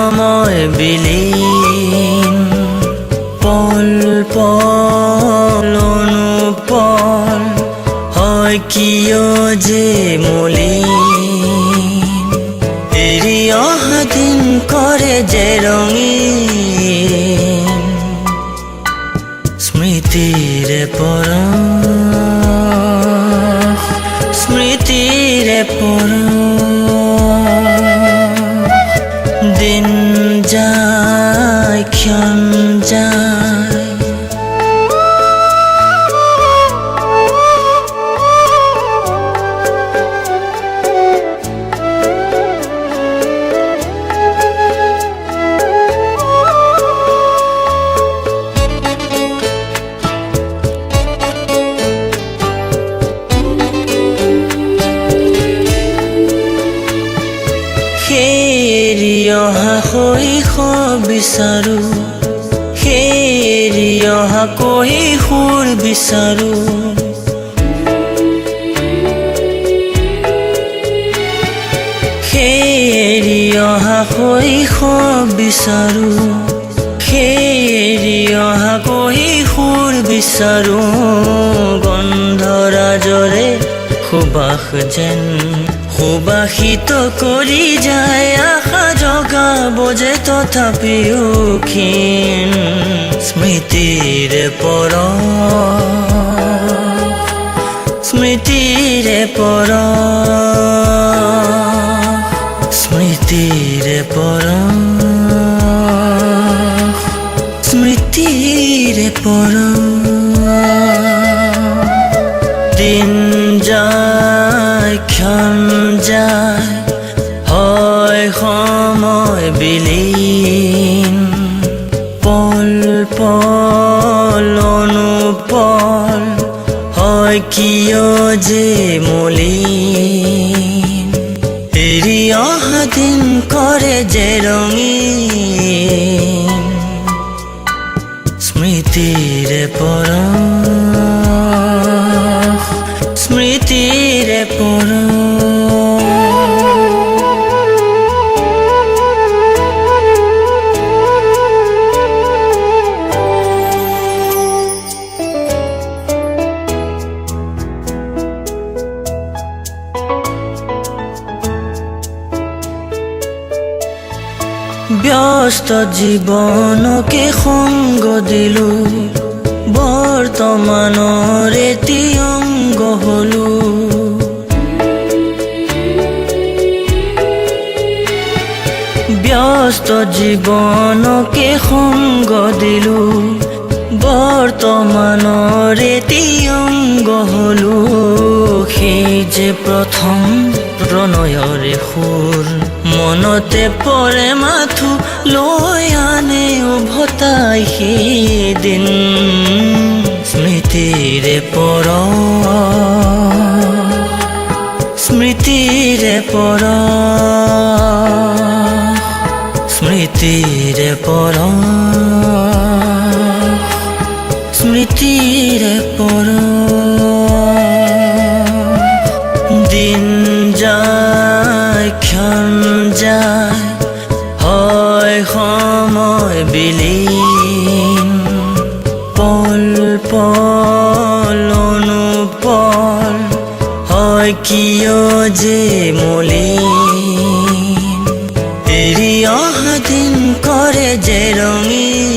সময় বিলীন পল পল অনুপল হয় কিয় যে মলিন এৰি অহা দিন কৰে যে ৰঙীন স্মৃতিৰে পৰশ স্মৃতিৰে পৰশ দিন যায় ক্ষণ যায় হেৰি অহা শৈশৱ বিচাৰো হেৰি অহা কৈশোৰ বিচাৰো হেৰি অহা শৈশৱ বিচাৰো হেৰি অহা কৈশোৰ বিচাৰো গন্ধৰাজৰে সুবাস যেন সুবাসিত কৰি যায় আশা জগাব যে তথাপিও ক্ষীণ স্মৃতিৰে পৰশ স্মৃতিৰে পৰশ স্মৃতিৰে পৰশ স্মৃতিৰে পৰশ দিন যায় ক্ষণ যায় হয় সময় বিলীন পল পল অনুপল হয় কিয় যে মলিন এৰি অহা দিন কৰে যে ৰঙীন স্মৃতিৰে পৰশ স্মৃতিৰে পৰশ ব্যস্ত জীৱনকে সংগ দিলো বৰ্তমানৰ এটি অংগ হলো ব্যস্ত জীৱনকে সংগ দিলো বৰ্তমানৰ এটি অংগ হলো সেই যে প্ৰথম প্ৰণয়ৰে সুৰ মনতে পৰে মাথো লৈ আনে উভতাই সেইদিন স্মৃতিৰে পৰশ স্মৃতিৰে পৰশ স্মৃতিৰে পৰশ স্মৃতিৰে পৰশ দিন যায় ক্ষণ যায় হয় সময় বিলীন পল পল অনুপল হয় কিয় যে মলিন এৰি অহা দিন কৰে যে ৰঙীন